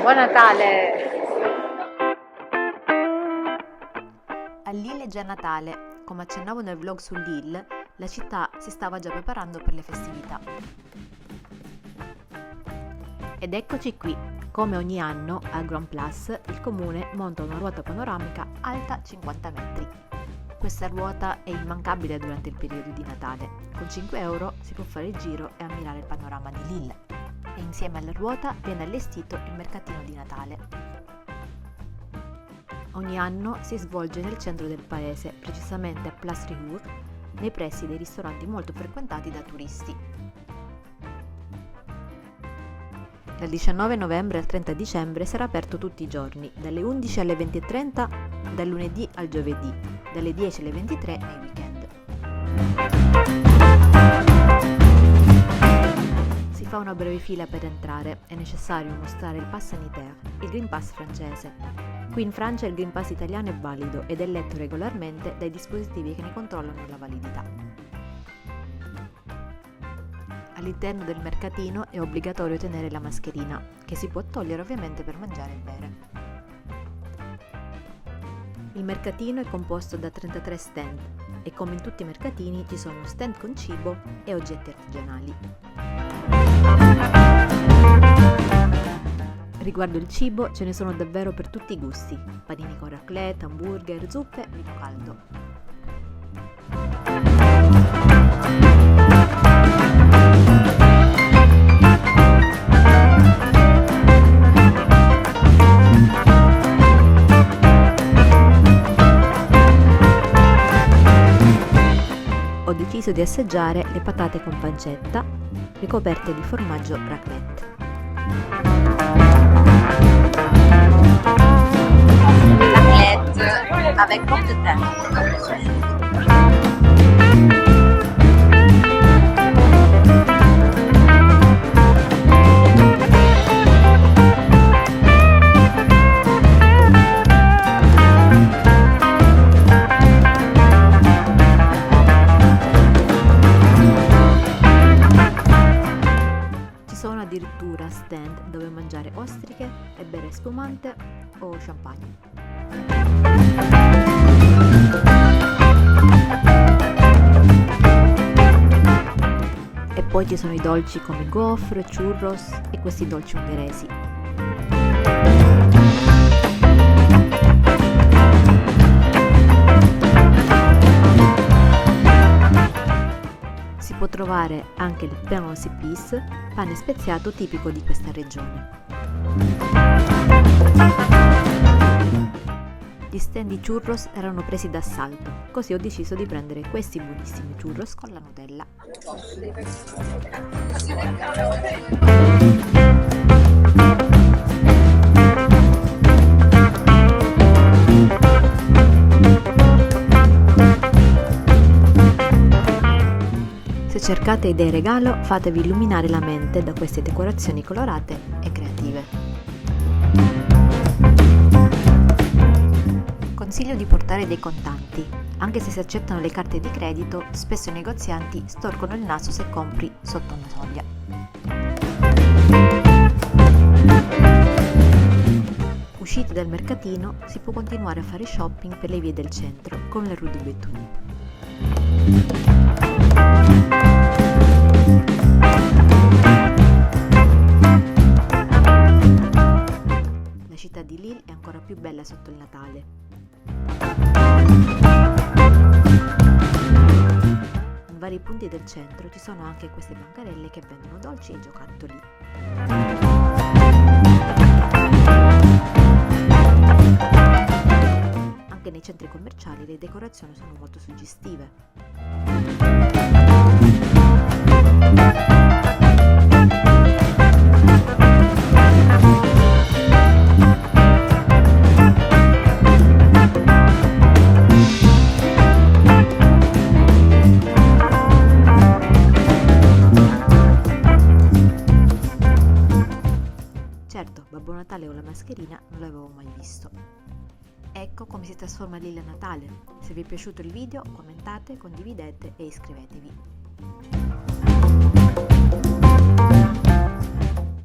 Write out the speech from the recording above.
Buon Natale! A Lille è già Natale. Come accennavo nel vlog su Lille, la città si stava già preparando per le festività. Ed eccoci qui. Come ogni anno, al Grand Place, il comune monta una ruota panoramica alta 50 metri. Questa ruota è immancabile durante il periodo di Natale. Con 5 euro si può fare il giro e ammirare il panorama di Lille. E insieme alla ruota viene allestito il mercatino di Natale. Ogni anno si svolge nel centro del paese, precisamente a Place Rihour, nei pressi dei ristoranti molto frequentati da turisti. Dal 19 novembre al 30 dicembre sarà aperto tutti i giorni, dalle 11 alle 20:30, dal lunedì al giovedì, dalle 10 alle 23 nei weekend. Si fa una breve fila per entrare, è necessario mostrare il pass sanitaire, il Green Pass francese. Qui in Francia il Green Pass italiano è valido ed è letto regolarmente dai dispositivi che ne controllano la validità. All'interno del mercatino è obbligatorio tenere la mascherina, che si può togliere ovviamente per mangiare e bere. Il mercatino è composto da 33 stand e come in tutti i mercatini ci sono stand con cibo e oggetti artigianali. Riguardo il cibo ce ne sono davvero per tutti i gusti, panini con raclette, hamburger, zuppe, vino caldo. Ho deciso di assaggiare le patate con pancetta ricoperte di formaggio raclette. Raclette avec pomme de terre. Sono addirittura stand dove mangiare ostriche e bere spumante o champagne. E poi ci sono i dolci come gaufre, churros e questi dolci ungheresi. Si può trovare anche il pain aux épices, pane speziato tipico di questa regione. Gli stand di churros erano presi d'assalto, così ho deciso di prendere questi buonissimi churros con la Nutella. Se cercate idee regalo, fatevi illuminare la mente da queste decorazioni colorate e creative. Consiglio di portare dei contanti. Anche se si accettano le carte di credito, spesso i negozianti storcono il naso se compri sotto una soglia. Usciti dal mercatino, si può continuare a fare shopping per le vie del centro, come la Rue de Béthune. La città di Lille è ancora più bella sotto il Natale. In vari punti del centro ci sono anche queste bancarelle che vendono dolci e giocattoli. Anche nei centri commerciali le decorazioni sono molto suggestive. Certo, Babbo Natale con la mascherina non l'avevo mai visto. Ecco come si trasforma Lille a Natale. Se vi è piaciuto il video, commentate, condividete e iscrivetevi.